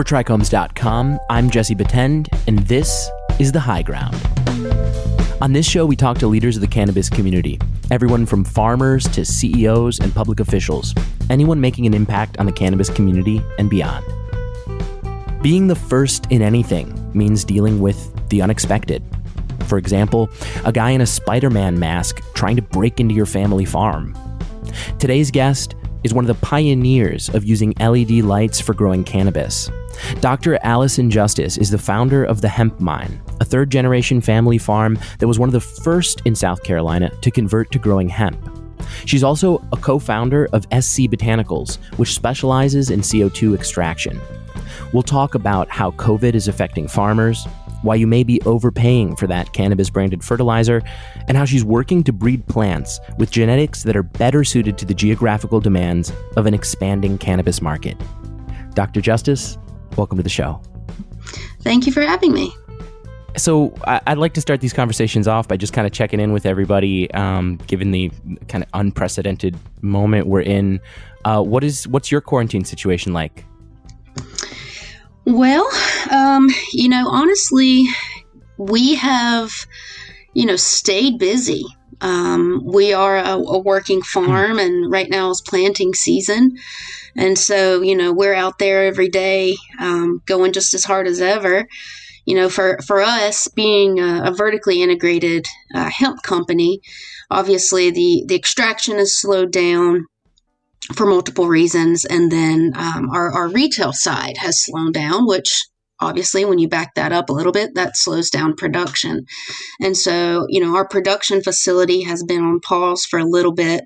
For Trichomes.com, I'm Jesse Batend, and this is The High Ground. On this show, we talk to leaders of the cannabis community, everyone from farmers to CEOs and public officials, anyone making an impact on the cannabis community and beyond. Being the first in anything means dealing with the unexpected. For example, a guy in a Spider-Man mask trying to break into your family farm. Today's guest is one of the pioneers of using LED lights for growing cannabis. Dr. Allison Justice is the founder of the Hemp Mine, a third-generation family farm that was one of the first in South Carolina to convert to growing hemp. She's also a co-founder of SC Botanicals, which specializes in CO2 extraction. We'll talk about how COVID is affecting farmers, why you may be overpaying for that cannabis-branded fertilizer, and how she's working to breed plants with genetics that are better suited to the geographical demands of an expanding cannabis market. Dr. Justice, welcome to the show. Thank you for having me. So I'd like to start these conversations off by just kind of checking in with everybody, given the kind of unprecedented moment we're in. What's your quarantine situation like? Well, honestly, we have, stayed busy. We are a working farm, and right now is planting season. And so, we're out there every day, going just as hard as ever. For us being a vertically integrated hemp company, obviously the extraction is slowed down for multiple reasons. And then our retail side has slowed down, which obviously when you back that up a little bit, that slows down production. And so, our production facility has been on pause for a little bit.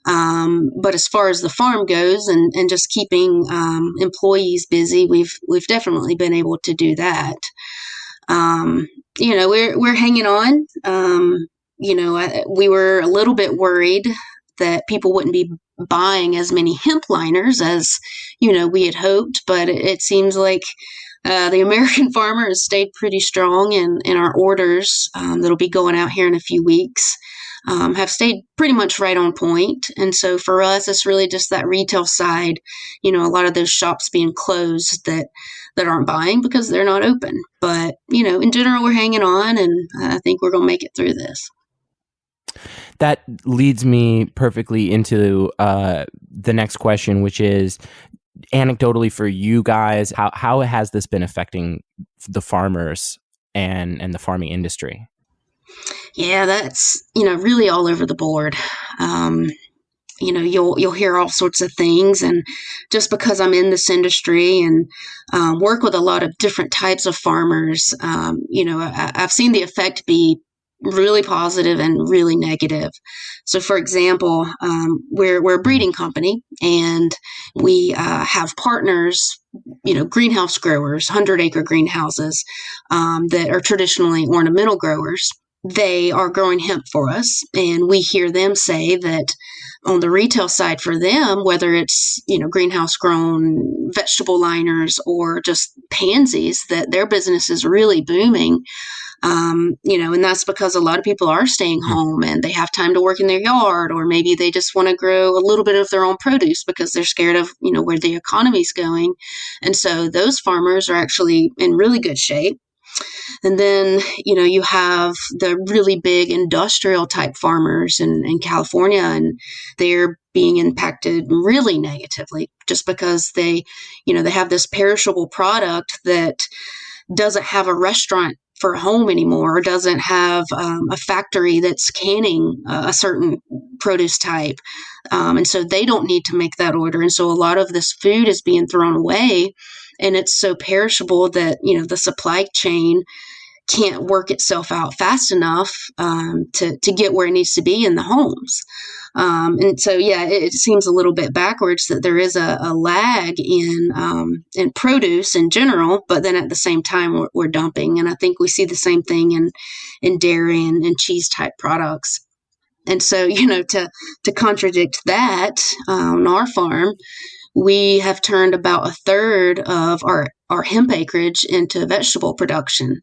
But as far as the farm goes and just keeping employees busy, we've definitely been able to do that. We're hanging on. We were a little bit worried that people wouldn't be buying as many hemp liners as, we had hoped, but it seems like the American farmer has stayed pretty strong, and our orders that'll be going out here in a few weeks have stayed pretty much right on point. And so for us, it's really just that retail side, a lot of those shops being closed that aren't buying because they're not open. But, in general, we're hanging on, and I think we're going to make it through this. That leads me perfectly into the next question, which is anecdotally for you guys, how has this been affecting the farmers and the farming industry? Yeah, that's, really all over the board. You'll hear all sorts of things. And just because I'm in this industry and work with a lot of different types of farmers, I've seen the effect be really positive and really negative. So, for example, we're a breeding company, and we have partners, greenhouse growers, 100-acre greenhouses that are traditionally ornamental growers. They are growing hemp for us, and we hear them say that on the retail side for them, whether it's, greenhouse grown vegetable liners or just pansies, that their business is really booming. And that's because a lot of people are staying home and they have time to work in their yard, or maybe they just want to grow a little bit of their own produce because they're scared of, where the economy's going. And so those farmers are actually in really good shape. And then, you have the really big industrial type farmers in California, and they're being impacted really negatively just because they have this perishable product that doesn't have a restaurant for home anymore, or doesn't have a factory that's canning a certain produce type. And so they don't need to make that order. And so a lot of this food is being thrown away, and it's so perishable that, the supply chain can't work itself out fast enough to get where it needs to be in the homes. And so, it seems a little bit backwards that there is a lag in produce in general, but then at the same time we're dumping. And I think we see the same thing in dairy and cheese type products. And so, to contradict that, on our farm, we have turned about a third of our hemp acreage into vegetable production.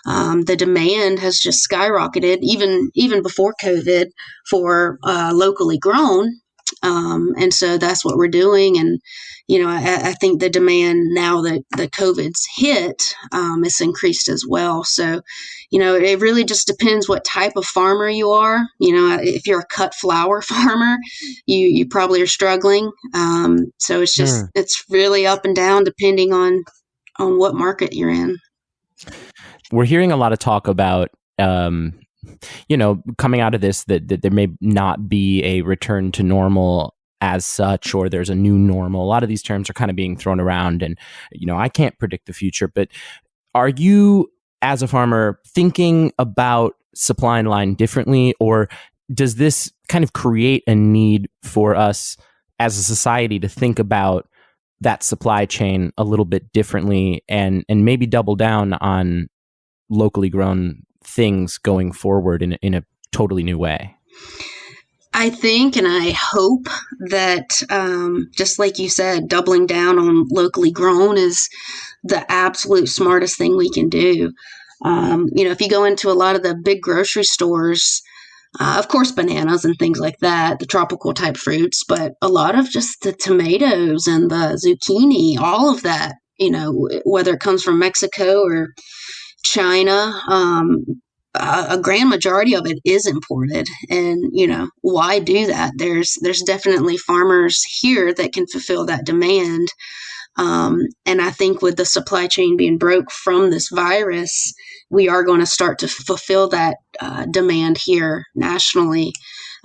The demand has just skyrocketed, even before COVID, for locally grown. And so that's what we're doing. And, I think the demand now that the COVID's hit, it's increased as well. So, it really just depends what type of farmer you are. If you're a cut flower farmer, you probably are struggling. So it's really up and down depending on what market you're in. We're hearing a lot of talk about, coming out of this, that there may not be a return to normal as such, or there's a new normal. A lot of these terms are kind of being thrown around, and, I can't predict the future, but are you, as a farmer, thinking about supply and line differently, or does this kind of create a need for us as a society to think about that supply chain a little bit differently and maybe double down on locally grown things going forward in a totally new way? I think and I hope that, just like you said, doubling down on locally grown is the absolute smartest thing we can do. If you go into a lot of the big grocery stores, of course, bananas and things like that, the tropical type fruits, but a lot of just the tomatoes and the zucchini, all of that, whether it comes from Mexico or China, a grand majority of it is imported. And, why do that? There's definitely farmers here that can fulfill that demand. And I think with the supply chain being broke from this virus, we are going to start to fulfill that demand here nationally.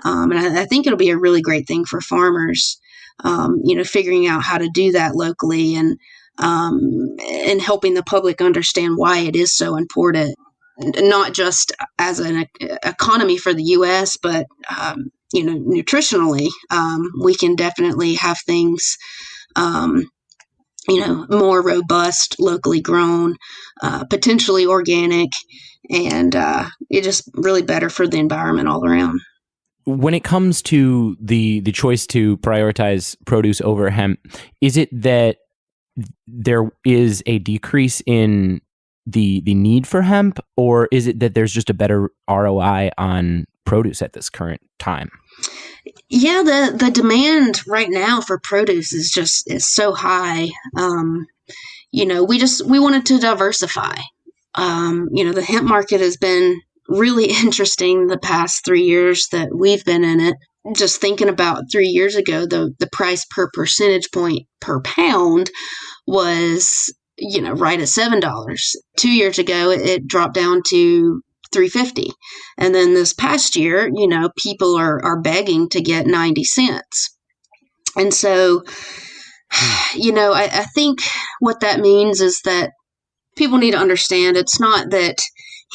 And I think it'll be a really great thing for farmers, figuring out how to do that locally and helping the public understand why it is so important, not just as an economy for the U.S., but, nutritionally. We can definitely have things more robust, locally grown, potentially organic, and it's just really better for the environment all around. When it comes to the choice to prioritize produce over hemp, is it that there is a decrease in the need for hemp, or is it that there's just a better ROI on produce at this current time? Yeah, the demand right now for produce is so high. We wanted to diversify. The hemp market has been really interesting the past 3 years that we've been in it. Just thinking about 3 years ago, the price per percentage point per pound was, right at $7. 2 years ago, it dropped down to $3.50. And then this past year, people are begging to get 90 cents. And so, I think what that means is that people need to understand it's not that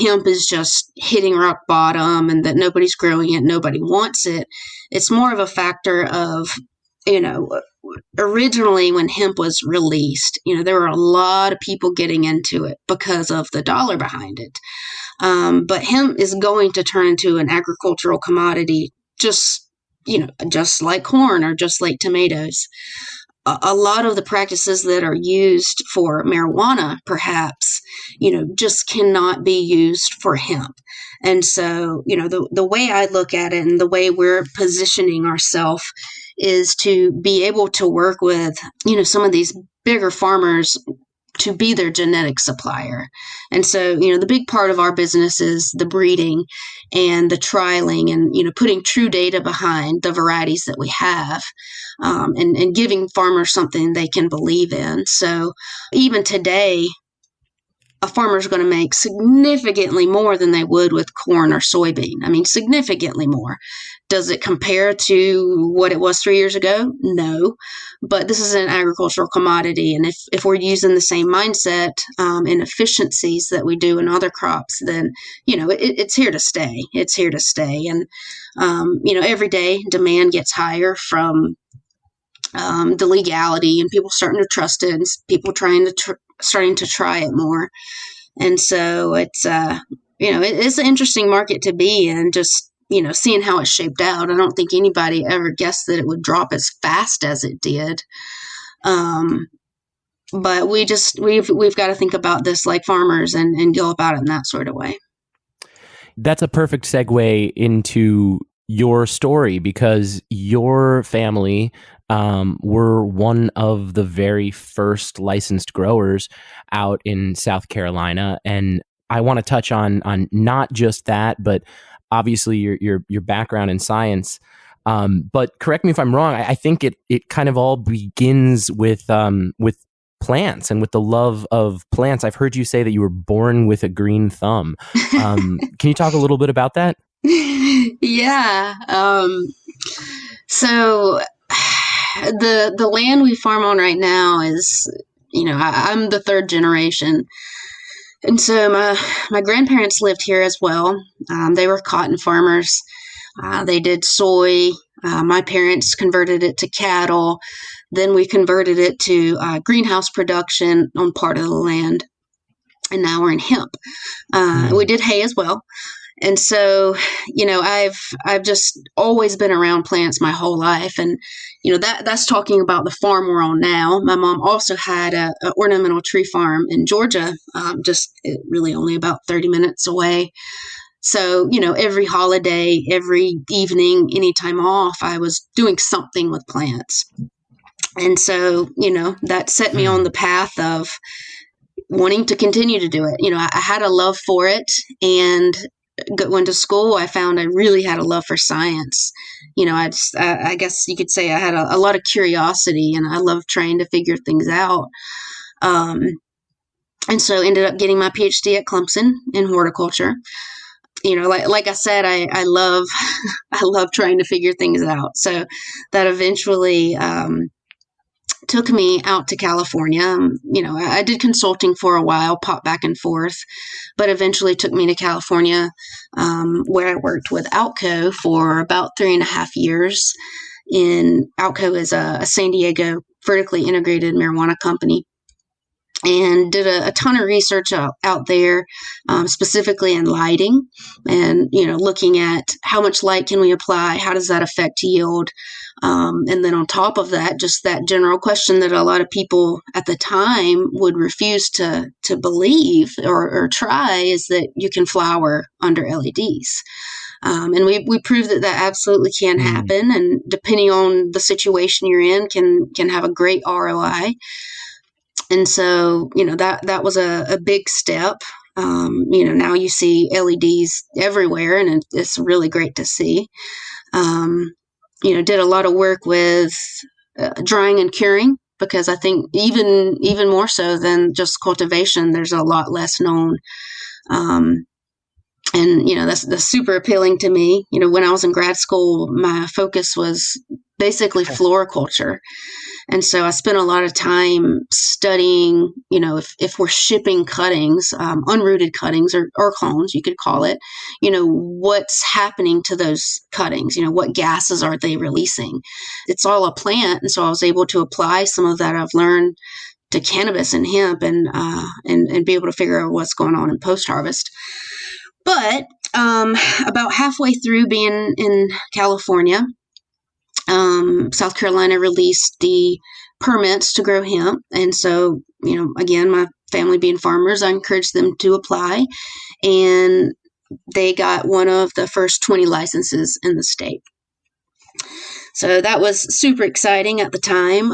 hemp is just hitting rock bottom and that nobody's growing it, nobody wants it. It's more of a factor of, originally when hemp was released, there were a lot of people getting into it because of the dollar behind it. But hemp is going to turn into an agricultural commodity, just like corn or just like tomatoes. A lot of the practices that are used for marijuana, perhaps, just cannot be used for hemp. And so, the way I look at it and the way we're positioning ourselves is to be able to work with, some of these bigger farmers to be their genetic supplier. And so, the big part of our business is the breeding and the trialing and, putting true data behind the varieties that we have, and giving farmers something they can believe in. So even today, a farmer is going to make significantly more than they would with corn or soybean. I mean, significantly more. Does it compare to what it was 3 years ago? No. But this is an agricultural commodity. And if we're using the same mindset and efficiencies that we do in other crops, then, it's here to stay. It's here to stay. And, every day demand gets higher from the legality and people starting to trust it and people starting to try it more. And so it's, it's an interesting market to be in, just, seeing how it shaped out. I don't think anybody ever guessed that it would drop as fast as it did. But we've got to think about this like farmers and go about it in that sort of way. That's a perfect segue into your story, because your family were one of the very first licensed growers out in South Carolina. And I want to touch on not just that, but obviously your background in science. But correct me if I'm wrong. I think it kind of all begins with plants and with the love of plants. I've heard you say that you were born with a green thumb. Can you talk a little bit about that? Yeah. So the land we farm on right now is, I'm the third generation. And so my grandparents lived here as well. They were cotton farmers. They did soy. My parents converted it to cattle. Then we converted it to greenhouse production on part of the land. And now we're in hemp. We did hay as well. And so, I've just always been around plants my whole life. And, that's talking about the farm we're on now. My mom also had a ornamental tree farm in Georgia, just really only about 30 minutes away. So, every holiday, every evening, any time off, I was doing something with plants. And so, that set me on the path of wanting to continue to do it. I had a love for it, and went to school, I found I really had a love for science. I guess you could say I had a lot of curiosity, and I love trying to figure things out. And so ended up getting my PhD at Clemson in horticulture. Like I said, I love I love trying to figure things out. So that eventually took me out to California. I did consulting for a while, popped back and forth, but eventually took me to California, where I worked with Outco for about 3.5 years. Outco is a San Diego vertically integrated marijuana company, and did a ton of research out there, specifically in lighting, and looking at how much light can we apply, how does that affect yield, and then on top of that, just that general question that a lot of people at the time would refuse to believe or try, is that you can flower under LEDs. And we proved that absolutely can happen, and depending on the situation you're in, can have a great ROI. And so, that was a big step. Now you see LEDs everywhere, and it's really great to see. Did a lot of work with drying and curing, because I think even more so than just cultivation, there's a lot less known. And that's super appealing to me. When I was in grad school, my focus was basically floriculture. And so I spent a lot of time studying, if we're shipping cuttings, unrooted cuttings or clones, you could call it, what's happening to those cuttings, what gases are they releasing? It's all a plant. And so I was able to apply some of that I've learned to cannabis and hemp, and be able to figure out what's going on in post-harvest. But about halfway through being in California, South Carolina released the permits to grow hemp. And so, again, my family being farmers, I encouraged them to apply. And they got one of the first 20 licenses in the state. So that was super exciting at the time.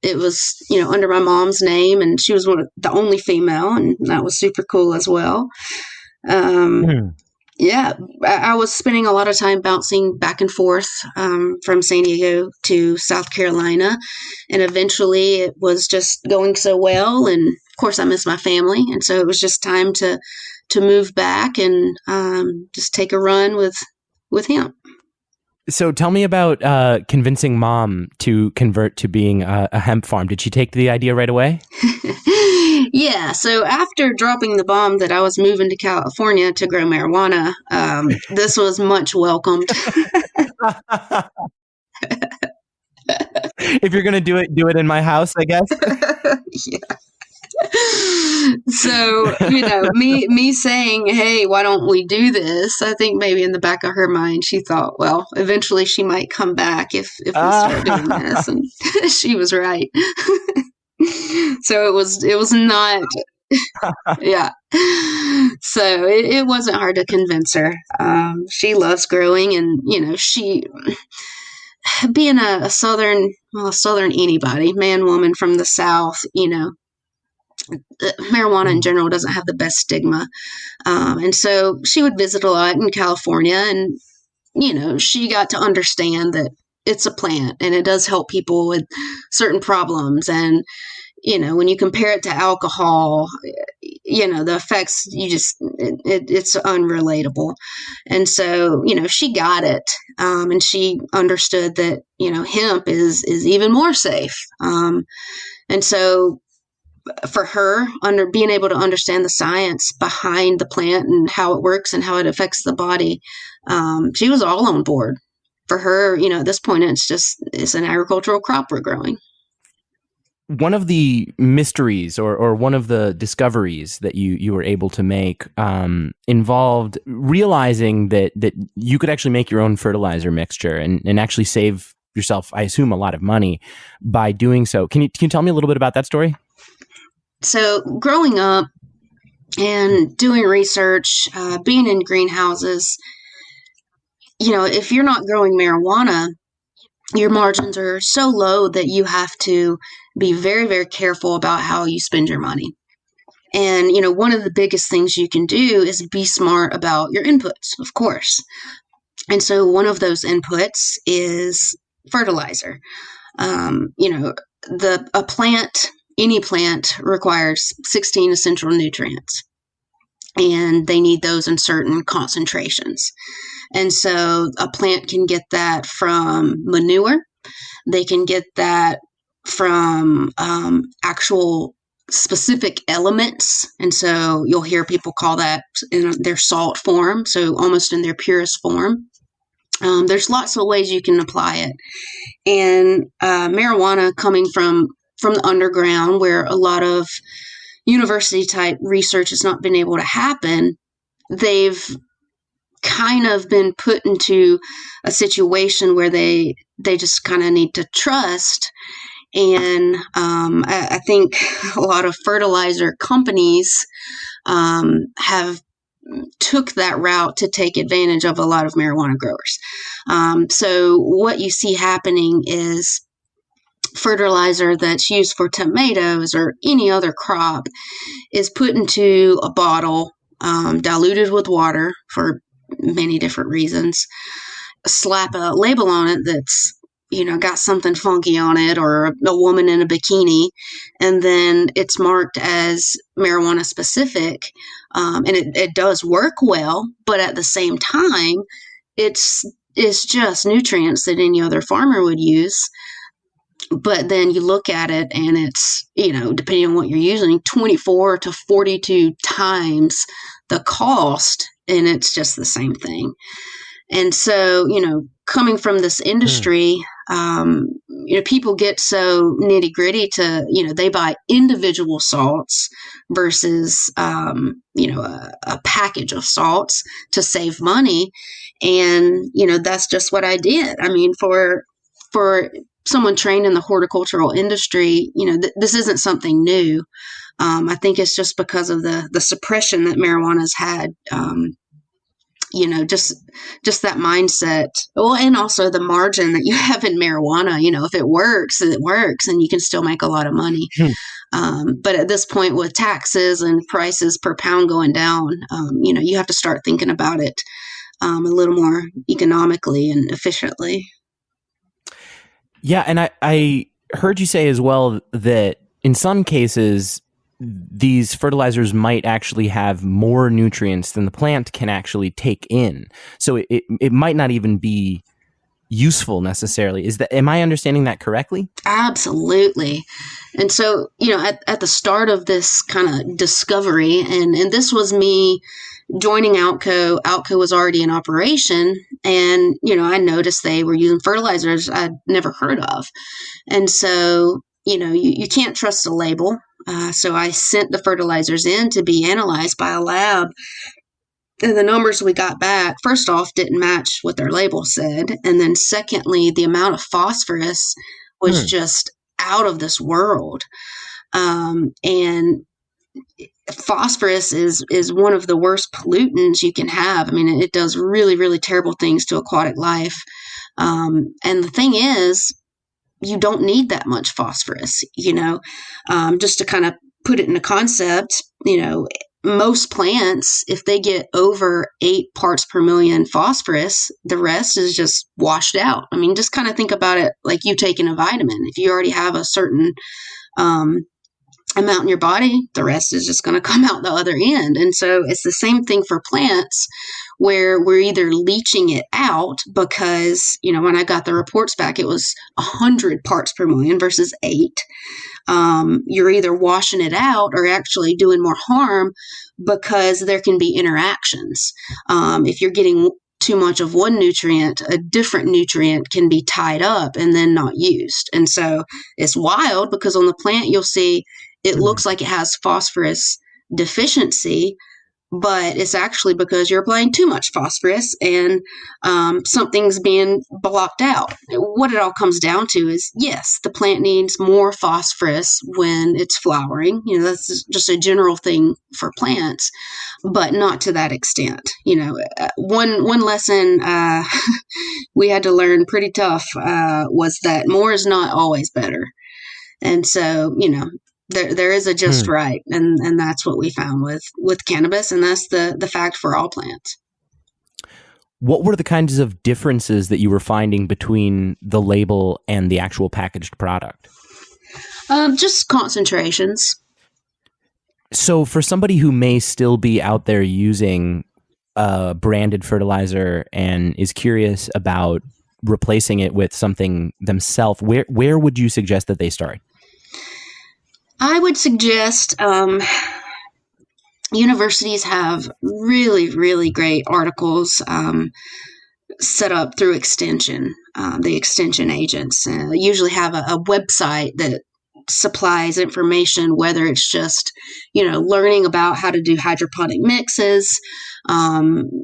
It was, under my mom's name, and she was the only female, and that was super cool as well. Yeah, I was spending a lot of time bouncing back and forth from San Diego to South Carolina, and eventually it was just going so well, and of course I miss my family, and so it was just time to move back and just take a run with hemp. So tell me about convincing mom to convert to being a hemp farm. Did she take the idea right away? Yeah. So after dropping the bomb that I was moving to California to grow marijuana, this was much welcomed. If you're going to do it in my house, I guess. Yeah. So, me saying, hey, why don't we do this? I think maybe in the back of her mind, she thought, well, eventually she might come back if we start doing this. And she was right. So it was not Yeah. So it wasn't hard to convince her. She loves growing, and she, being a southern anybody, man, woman from the South, marijuana in general doesn't have the best stigma. And so she would visit a lot in California, and she got to understand that it's a plant and it does help people with certain problems. And when you compare it to alcohol, the effects, it's unrelatable. And so, she got it. And she understood that, hemp is even more safe. And so for her, under being able to understand the science behind the plant and how it works and how it affects the body, she was all on board. For her, at this point, it's an agricultural crop we're growing. One of the mysteries or one of the discoveries that you were able to make involved realizing that you could actually make your own fertilizer mixture and actually save yourself, I assume, a lot of money by doing so. Can you tell me a little bit about that story? So growing up and doing research, being in greenhouses, if you're not growing marijuana, your margins are so low that you have to be very, very careful about how you spend your money. And, one of the biggest things you can do is be smart about your inputs, of course. And so one of those inputs is fertilizer. Any plant requires 16 essential nutrients, and they need those in certain concentrations. And so a plant can get that from manure. They can get that from actual specific elements. And so you'll hear people call that in their salt form, so almost in their purest form. There's lots of ways you can apply it. And marijuana coming from the underground, where a lot of university type research has not been able to happen, they've kind of been put into a situation where they just kind of need to trust. And I think a lot of fertilizer companies have took that route to take advantage of a lot of marijuana growers. So what you see happening is fertilizer that's used for tomatoes or any other crop is put into a bottle, diluted with water for many different reasons, slap a label on it that's got something funky on it, or a woman in a bikini, and then it's marked as marijuana specific. And it does work well, but at the same time, it's just nutrients that any other farmer would use. But then you look at it and it's, depending on what you're using, 24 to 42 times the cost, and it's just the same thing. And so, coming from this industry, people get so nitty gritty to, they buy individual salts versus, a package of salts to save money. And, that's just what I did. I mean, for someone trained in the horticultural industry, this isn't something new. I think it's just because of the suppression that marijuana's had. Just that mindset. Well, and also the margin that you have in marijuana. If it works, and you can still make a lot of money. But at this point, with taxes and prices per pound going down, you have to start thinking about it a little more economically and efficiently. Yeah, and I heard you say as well that in some cases, these fertilizers might actually have more nutrients than the plant can actually take in. So it might not even be useful necessarily. Am I understanding that correctly? Absolutely. And so, at the start of this kind of discovery, and this was me joining Outco. Outco was already in operation, and, I noticed they were using fertilizers I'd never heard of. And so, you can't trust the label. So I sent the fertilizers in to be analyzed by a lab. And the numbers we got back, first off, didn't match what their label said. And then secondly, the amount of phosphorus was just out of this world. And phosphorus is one of the worst pollutants you can have. I mean, it does really, really terrible things to aquatic life. And the thing is, you don't need that much phosphorus, just to kind of put it in a concept, most plants, if they get over 8 parts per million phosphorus, the rest is just washed out. I mean, just kind of think about it like you taking a vitamin. If you already have a certain amount in your body, the rest is just going to come out the other end. And so it's the same thing for plants, where we're either leaching it out because, when I got the reports back, it was 100 parts per million versus 8. You're either washing it out or actually doing more harm because there can be interactions. If you're getting too much of one nutrient, a different nutrient can be tied up and then not used. And so it's wild because on the plant, you'll see it looks like it has phosphorus deficiency, but it's actually because you're applying too much phosphorus and something's being blocked out. What it all comes down to is, yes, the plant needs more phosphorus when it's flowering. That's just a general thing for plants, but not to that extent. One lesson we had to learn pretty tough was that more is not always better. And so, there is a just right, and that's what we found with cannabis, and that's the fact for all plants. What were the kinds of differences that you were finding between the label and the actual packaged product? Just concentrations. So for somebody who may still be out there using a branded fertilizer and is curious about replacing it with something themselves, where would you suggest that they start? I would suggest universities have really, really great articles set up through extension. The extension agents usually have a website that supplies information, whether it's just, learning about how to do hydroponic mixes,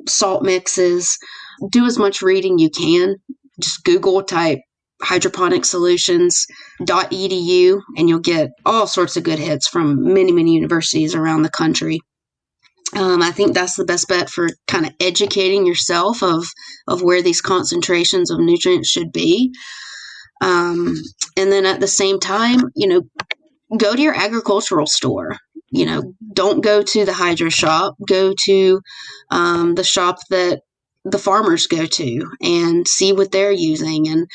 salt mixes. Do as much reading you can. Just Google, type hydroponic solutions.edu, and you'll get all sorts of good hits from many, many universities around the country. I think that's the best bet for kind of educating yourself of where these concentrations of nutrients should be. And then at the same time, go to your agricultural store. Don't go to the hydro shop. Go to the shop that the farmers go to and see what they're using. And,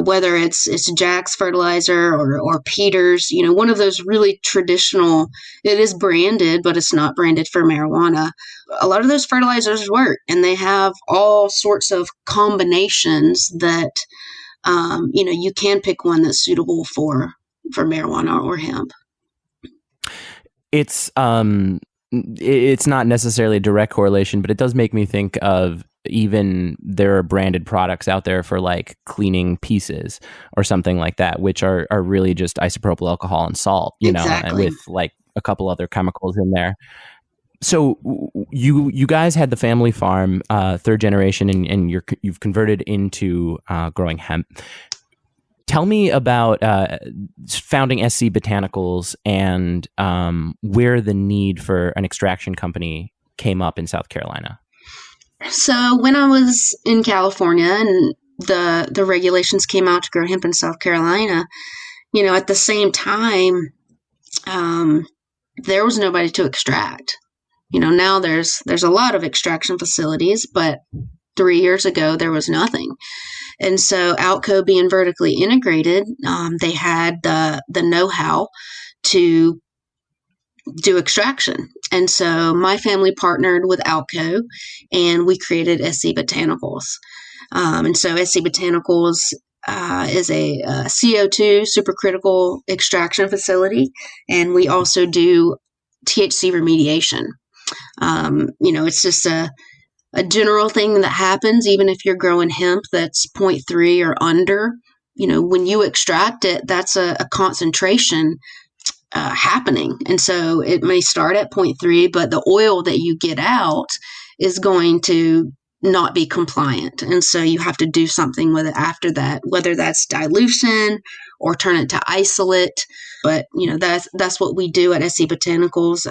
whether it's Jack's fertilizer or Peter's, one of those really traditional, it is branded, but it's not branded for marijuana. A lot of those fertilizers work, and they have all sorts of combinations that, you can pick one that's suitable for marijuana or hemp. It's not necessarily a direct correlation, but it does make me think of, even there are branded products out there for like cleaning pieces or something like that, which are really just isopropyl alcohol and salt, Exactly. with like a couple other chemicals in there. So you guys had the family farm, third generation, and you've converted into growing hemp. Tell me about founding SC Botanicals and where the need for an extraction company came up in South Carolina. So when I was in California and the regulations came out to grow hemp in South Carolina, at the same time, there was nobody to extract. Now there's a lot of extraction facilities, but 3 years ago there was nothing. And so Outco, being vertically integrated, they had the know-how to do extraction. And so my family partnered with Outco, and we created SC Botanicals. And so SC Botanicals is a CO2 supercritical extraction facility, and we also do THC remediation. It's just a general thing that happens even if you're growing hemp that's 0.3 or under. When you extract it, that's a concentration happening. And so it may start at 0.3, but the oil that you get out is going to not be compliant. And so you have to do something with it after that, whether that's dilution or turn it to isolate. But, that's what we do at SC Botanicals.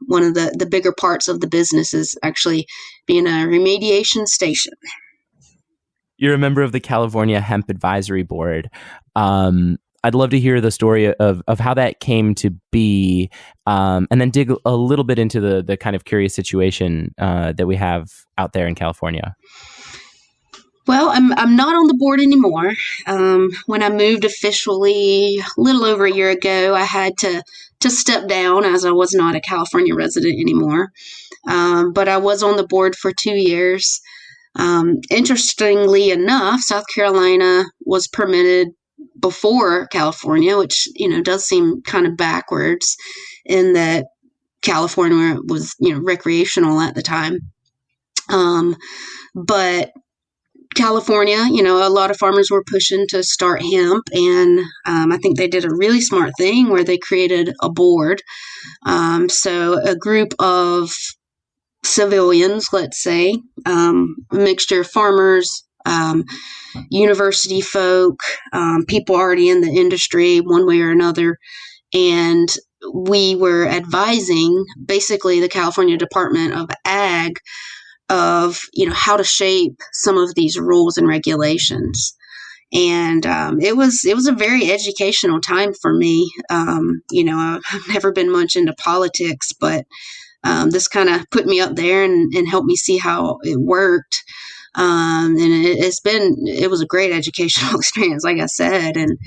One of the bigger parts of the business is actually being a remediation station. You're a member of the California Hemp Advisory Board. I'd love to hear the story of how that came to be, and then dig a little bit into the kind of curious situation that we have out there in California. Well, I'm not on the board anymore. When I moved officially a little over a year ago, I had to step down as I was not a California resident anymore. But I was on the board for 2 years. Interestingly enough, South Carolina was permitted before California, which, does seem kind of backwards in that California was, recreational at the time. But California, a lot of farmers were pushing to start hemp, and I think they did a really smart thing where they created a board. So a group of civilians, let's say, a mixture of farmers, university folk, people already in the industry one way or another. And we were advising basically the California Department of Ag of, how to shape some of these rules and regulations. And it was a very educational time for me. I've never been much into politics, but this kind of put me up there and helped me see how it worked. And it was a great educational experience, like I said. And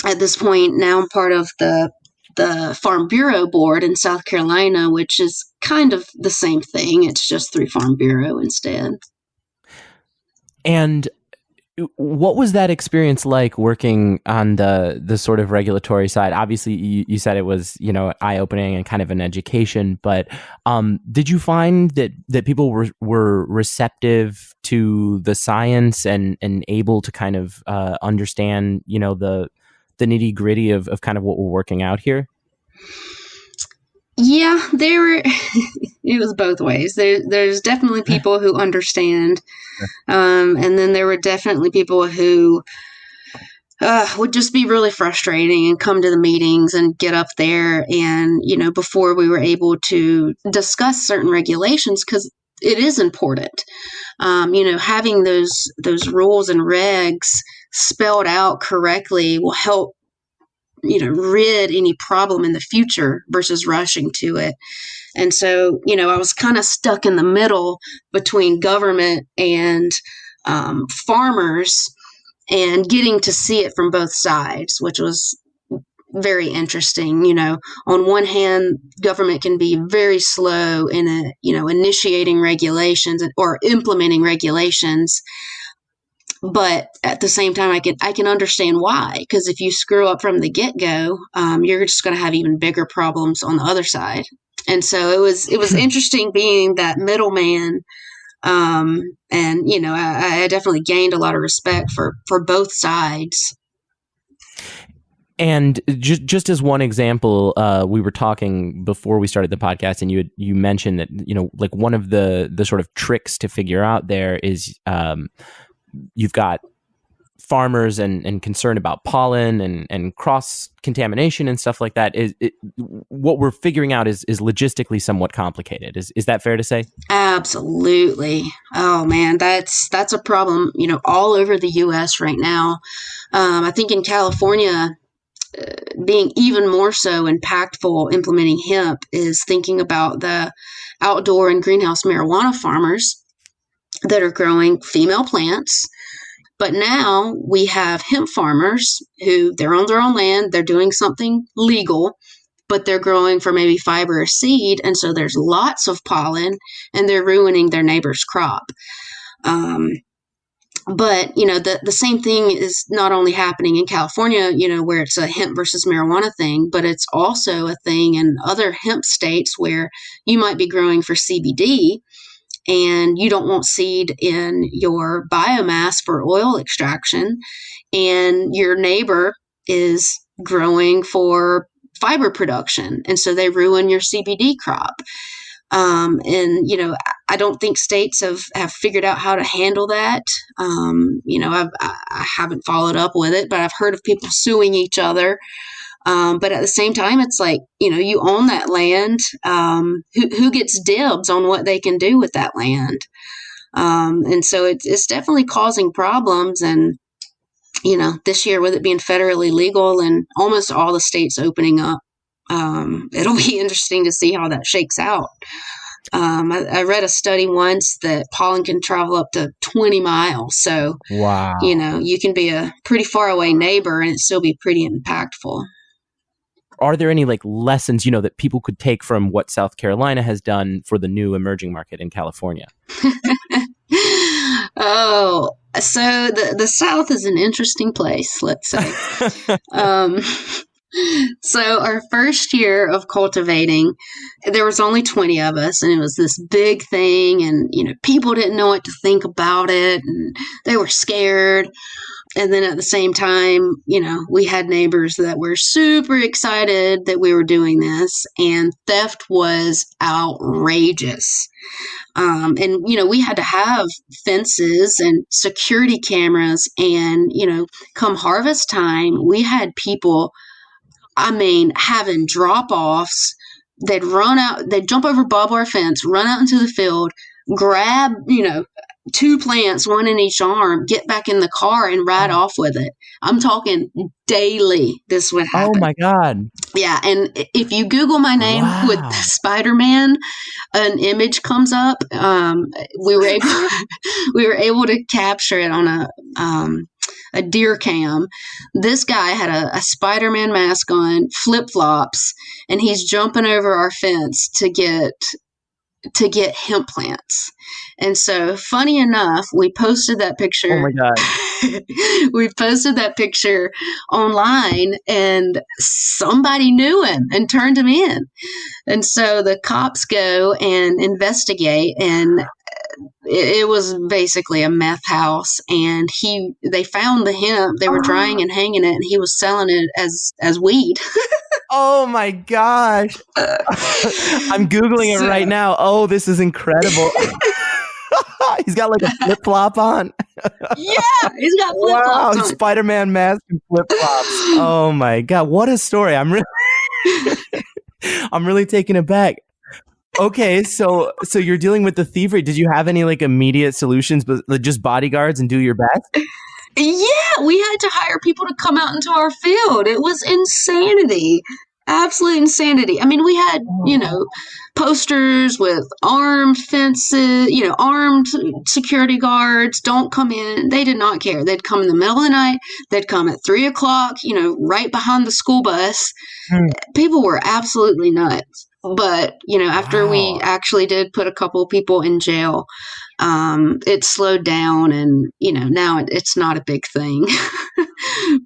at this point now I'm part of the Farm Bureau Board in South Carolina, which is kind of the same thing. It's just through Farm Bureau instead. And what was that experience like working on the sort of regulatory side? Obviously, you said it was, eye-opening and kind of an education, but did you find that people were receptive to the science and able to kind of understand, the nitty-gritty of kind of what we're working out here? Yeah, it was both ways. There's definitely people who understand. And then there were definitely people who would just be really frustrating and come to the meetings and get up there. And, before we were able to discuss certain regulations, because it is important, having those rules and regs spelled out correctly will help, rid any problem in the future versus rushing to it. And so, I was kind of stuck in the middle between government and farmers and getting to see it from both sides, which was very interesting. On one hand, government can be very slow in initiating regulations or implementing regulations. But at the same time, I can understand why, because if you screw up from the get-go, you're just going to have even bigger problems on the other side. And so it was interesting being that middleman. And, I definitely gained a lot of respect for both sides. And just as one example, we were talking before we started the podcast, and you mentioned that, like one of the sort of tricks to figure out there is you've got farmers and concern about pollen and cross contamination and stuff like that. What we're figuring out is logistically somewhat complicated. Is that fair to say? Absolutely. Oh man, that's a problem, all over the US right now. I think in California, being even more so impactful implementing hemp is thinking about the outdoor and greenhouse marijuana farmers that are growing female plants. But now we have hemp farmers who they're on their own land, they're doing something legal, but they're growing for maybe fiber or seed. And so there's lots of pollen and they're ruining their neighbor's crop. But, the same thing is not only happening in California, where it's a hemp versus marijuana thing, but it's also a thing in other hemp states where you might be growing for CBD and you don't want seed in your biomass for oil extraction, and your neighbor is growing for fiber production. And so they ruin your CBD crop. And, I don't think states have figured out how to handle that. I haven't followed up with it, but I've heard of people suing each other. But at the same time, it's like, you own that land. Who gets dibs on what they can do with that land? And so it's definitely causing problems. And, this year, with it being federally legal and almost all the states opening up, it'll be interesting to see how that shakes out. I read a study once that pollen can travel up to 20 miles. So, Wow. You can be a pretty far away neighbor and it still be pretty impactful. Are there any lessons, that people could take from what South Carolina has done for the new emerging market in California? Oh, so the South is an interesting place, let's say. So our first year of cultivating, there was only 20 of us, and it was this big thing, and people didn't know what to think about it, and they were scared. And then at the same time, we had neighbors that were super excited that we were doing this, and theft was outrageous. And, we had to have fences and security cameras, and, come harvest time, we had people, having drop-offs. They'd run out, they'd jump over barbed wire fence, run out into the field, grab, 2 plants, one in each arm, get back in the car and ride off with it. I'm talking daily this would happen. Oh my God. Yeah, and if you Google my name with Spider-Man, an image comes up. We were able to capture it on a deer cam. This guy had a Spider-Man mask on, flip-flops, and he's jumping over our fence to get hemp plants. And so, funny enough, we posted that picture. Oh my God. We posted that picture online, and somebody knew him and turned him in. And so the cops go and investigate, and it was basically a meth house. And they found the hemp. They were drying and hanging it, and he was selling it as weed. Oh my gosh. I'm Googling it right now. Oh, this is incredible. He's got a flip-flop on. Yeah, he's got flip-flops on. Spider-Man mask and flip-flops. Oh my God, what a story. I'm really taken aback. Okay, so you're dealing with the thievery. Did you have any immediate solutions, but just bodyguards and do your best? Yeah, we had to hire people to come out into our field. It was insanity. Absolute insanity. We had, posters with armed fences, armed security guards, don't come in. They did not care. They'd come in the middle of the night. They'd come at 3:00, right behind the school bus. People were absolutely nuts. But, after we actually did put a couple of people in jail, it slowed down, and, now it's not a big thing.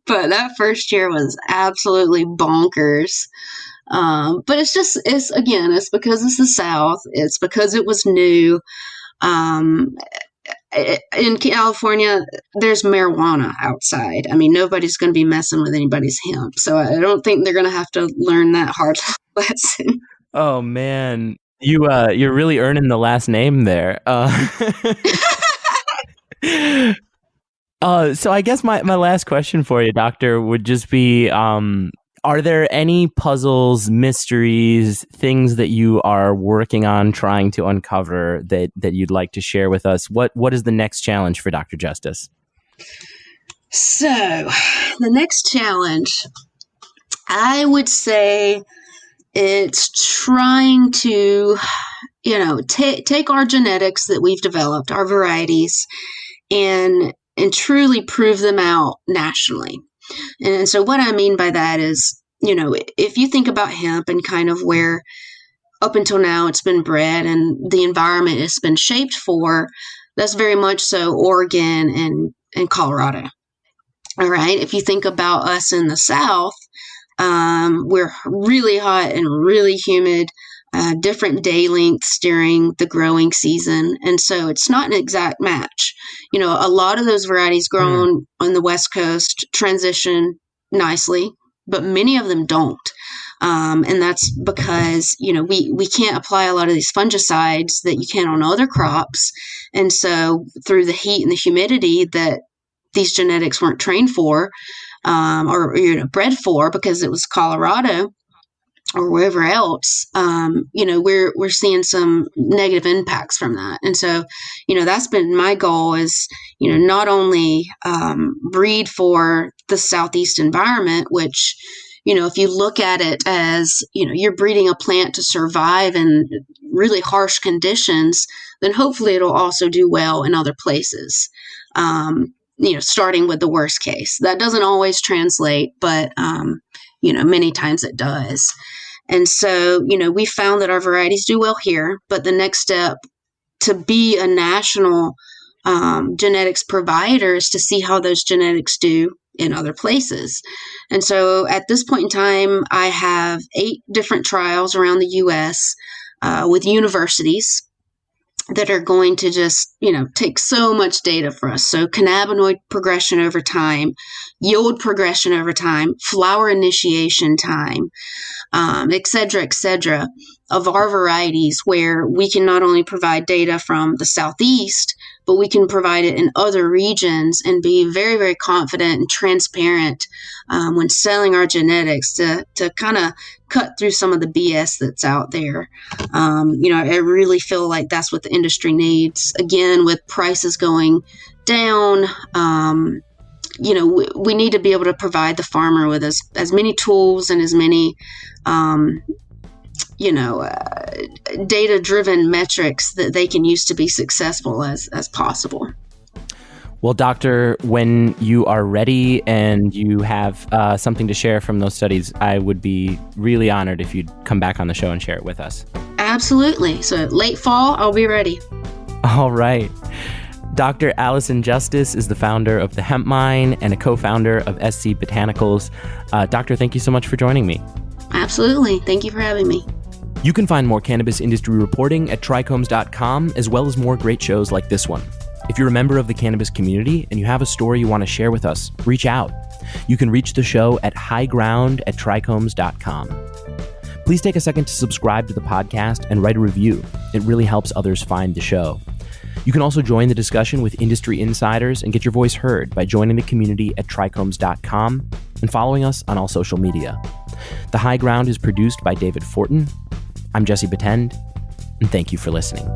But that first year was absolutely bonkers. But it's because it's the South. It's because it was new. In California, there's marijuana outside. Nobody's going to be messing with anybody's hemp. So I don't think they're going to have to learn that hard lesson. Oh man, you're really earning the last name there. So I guess my last question for you, Doctor, would just be, are there any puzzles, mysteries, things that you are working on trying to uncover that you'd like to share with us? What is the next challenge for Dr. Justice? So the next challenge, I would say, it's trying to, take our genetics that we've developed, our varieties, and truly prove them out nationally. And so what I mean by that is, if you think about hemp and kind of where up until now it's been bred and the environment it's been shaped for, that's very much so Oregon and Colorado. All right. If you think about us in the South, we're really hot and really humid, different day lengths during the growing season. And so it's not an exact match. A lot of those varieties grown on the West Coast transition nicely, but many of them don't. And that's because, we can't apply a lot of these fungicides that you can on other crops. And so through the heat and the humidity that these genetics weren't trained for, or bred for, because it was Colorado or wherever else, we're seeing some negative impacts from that. And so, that's been my goal is, not only breed for the Southeast environment, which, if you look at it as, you're breeding a plant to survive in really harsh conditions, then hopefully it'll also do well in other places. Starting with the worst case. That doesn't always translate, but, many times it does. And so, we found that our varieties do well here, but the next step to be a national genetics provider is to see how those genetics do in other places. And so at this point in time, I have 8 different trials around the U.S. With universities that are going to just, take so much data for us. So cannabinoid progression over time, yield progression over time, flower initiation time, et cetera, of our varieties, where we can not only provide data from the Southeast, but we can provide it in other regions and be very, very confident and transparent when selling our genetics to kind of cut through some of the BS that's out there. I really feel like that's what the industry needs. Again, with prices going down, we need to be able to provide the farmer with as many tools and as many, data-driven metrics that they can use to be successful as possible. Well, Doctor, when you are ready and you have something to share from those studies, I would be really honored if you'd come back on the show and share it with us. Absolutely. So late fall, I'll be ready. All right. Dr. Allison Justice is the founder of the Hemp Mine and a co-founder of SC Botanicals. Doctor, thank you so much for joining me. Absolutely. Thank you for having me. You can find more cannabis industry reporting at trichomes.com, as well as more great shows like this one. If you're a member of the cannabis community and you have a story you want to share with us, reach out. You can reach the show at highground@trichomes.com. Please take a second to subscribe to the podcast and write a review. It really helps others find the show. You can also join the discussion with industry insiders and get your voice heard by joining the community at trichomes.com and following us on all social media. The High Ground is produced by David Fortin. I'm Jesse Batend, and thank you for listening.